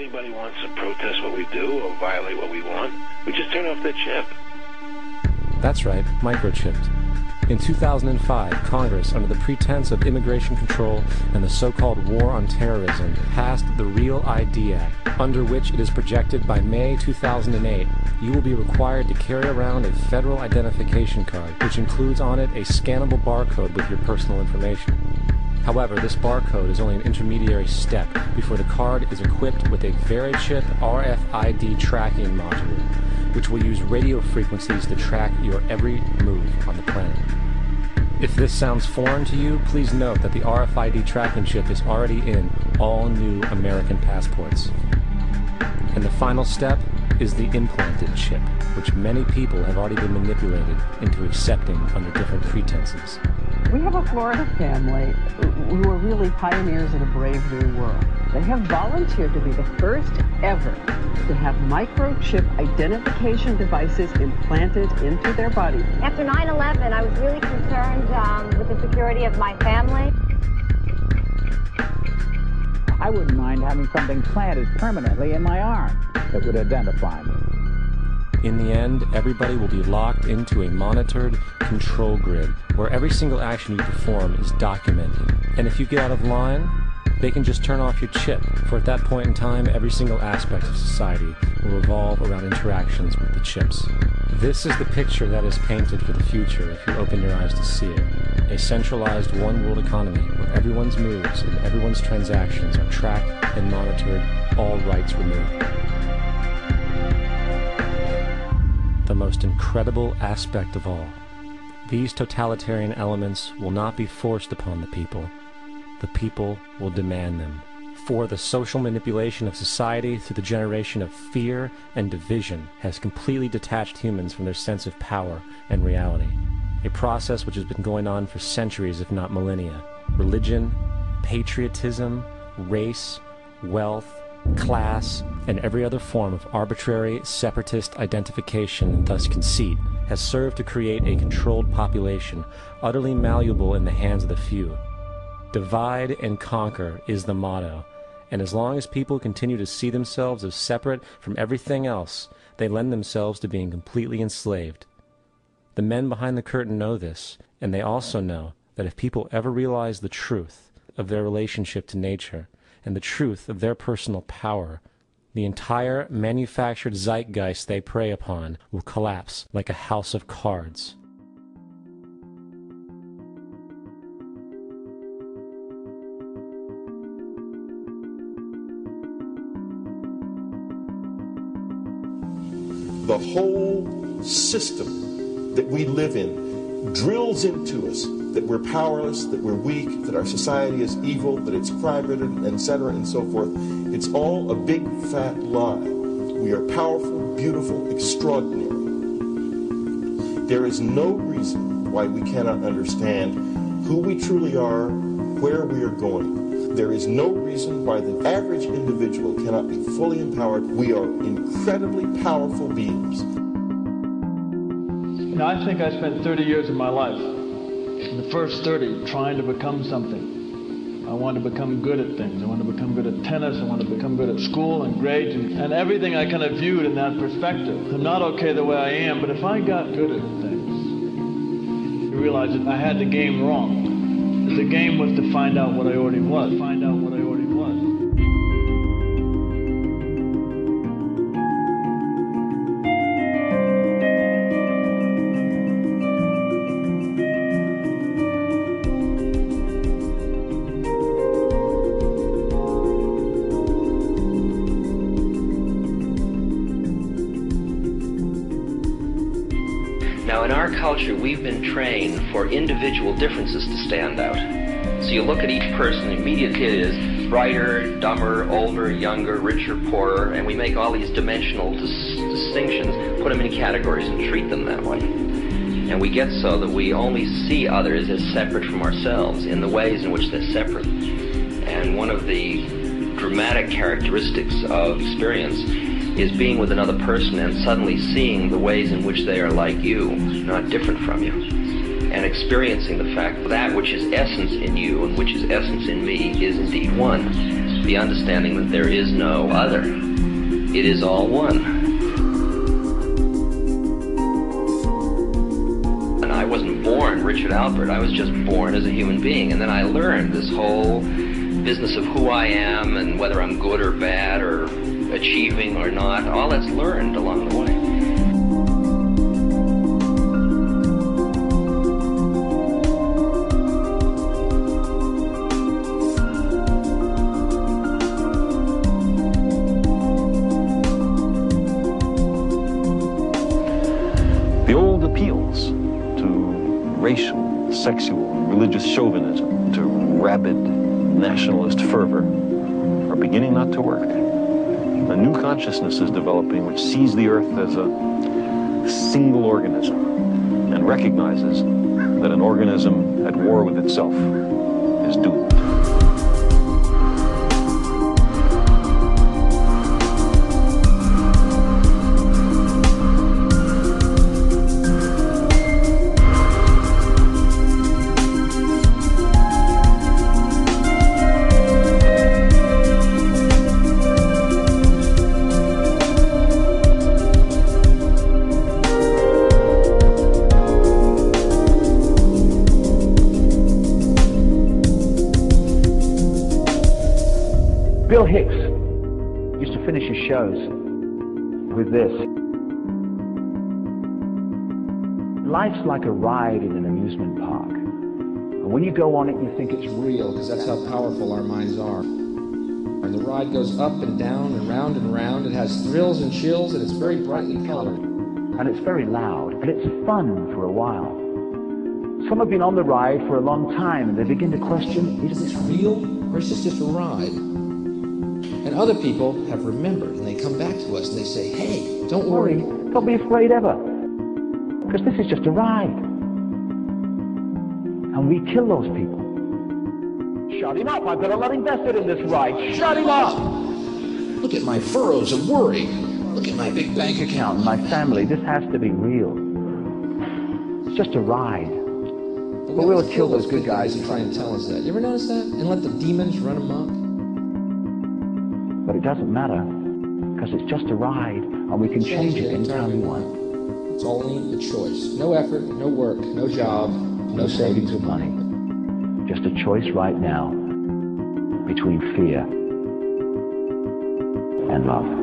anybody wants to protest what we do or violate what we want, we just turn off their chip. That's right, microchipped. In 2005, Congress, under the pretense of immigration control and the so-called War on Terrorism, passed the Real ID Act, under which it is projected by May 2008, you will be required to carry around a federal identification card, which includes on it a scannable barcode with your personal information. However, this barcode is only an intermediary step before the card is equipped with a Verichip RFID tracking module, which will use radio frequencies to track your every move on the planet. If this sounds foreign to you, please note that the RFID tracking chip is already in all new American passports. And the final step is the implanted chip, which many people have already been manipulated into accepting under different pretenses. We have a Florida family who are really pioneers in a brave new world. They have volunteered to be the first ever to have microchip identification devices implanted into their body. After 9/11, I was really concerned with the security of my family. I wouldn't mind having something planted permanently in my arm that would identify me. In the end, everybody will be locked into a monitored control grid where every single action you perform is documented. And if you get out of line, they can just turn off your chip, for at that point in time, every single aspect of society will revolve around interactions with the chips. This is the picture that is painted for the future if you open your eyes to see it. A centralized one-world economy where everyone's moves and everyone's transactions are tracked and monitored, all rights removed. The most incredible aspect of all, these totalitarian elements will not be forced upon the people will demand them. For the social manipulation of society through the generation of fear and division has completely detached humans from their sense of power and reality, a process which has been going on for centuries if not millennia. Religion, patriotism, race, wealth, class, and every other form of arbitrary, separatist identification and thus conceit has served to create a controlled population, utterly malleable in the hands of the few. Divide and conquer is the motto, and as long as people continue to see themselves as separate from everything else, they lend themselves to being completely enslaved. The men behind the curtain know this, and they also know that if people ever realize the truth of their relationship to nature, and the truth of their personal power, the entire manufactured zeitgeist they prey upon will collapse like a house of cards. The whole system that we live in drills into us that we're powerless, that we're weak, that our society is evil, that it's crime-ridden, etc., and so forth. It's all a big, fat lie. We are powerful, beautiful, extraordinary. There is no reason why we cannot understand who we truly are, where we are going. There is no reason why the average individual cannot be fully empowered. We are incredibly powerful beings. You know, I think I spent 30 years of my life, the first 30, trying to become something. I wanted to become good at things. I wanted to become good at tennis. I wanted to become good at school and grades and everything I kind of viewed in that perspective. I'm not okay the way I am, but if I got good at things, I realized that I had the game wrong. The game was to find out what I already was. Find out what I already was. Now, in our culture, we've been trained for individual differences to stand out. So you look at each person, immediately it is brighter, dumber, older, younger, richer, poorer, and we make all these dimensional distinctions, put them in categories and treat them that way. And we get so that we only see others as separate from ourselves in the ways in which they're separate. And one of the dramatic characteristics of experience is being with another person and suddenly seeing the ways in which they are like you, not different from you, and experiencing the fact that which is essence in you and which is essence in me is indeed one. the understanding that there is no other. It is all one. And I wasn't born Richard Alpert, I was just born as a human being. And then I learned this whole business of who I am and whether I'm good or bad or achieving or not. All that's learned along the way. The old appeals to racial, sexual, religious chauvinism, to rabid nationalist fervor are beginning not to work. A new consciousness is developing which sees the earth as a single organism and recognizes that an organism at war with itself is doomed. Bill Hicks used to finish his shows with this. Life's like a ride in an amusement park. And when you go on it, you think it's real, because that's how powerful our minds are. And the ride goes up and down and round and round. It has thrills and chills, and it's very brightly colored. And it's very loud, and it's fun for a while. Some have been on the ride for a long time, and they begin to question, is this real, or is this just a ride? And other people have remembered, and they come back to us and they say, hey, don't worry. Don't be afraid ever, because this is just a ride. And we kill those people. Shut him up. I've got a lot invested in this ride. Shut him up. Look at my furrows of worry. Look at my big bank account and my family. This has to be real. It's just a ride. But we'll kill those good guys and try and tell us that. You ever notice that? And let the demons run amok? But it doesn't matter, because it's just a ride, and we can change it anytime we want. It's only a choice. No effort, no work, no job, no savings of money. Just a choice right now between fear and love.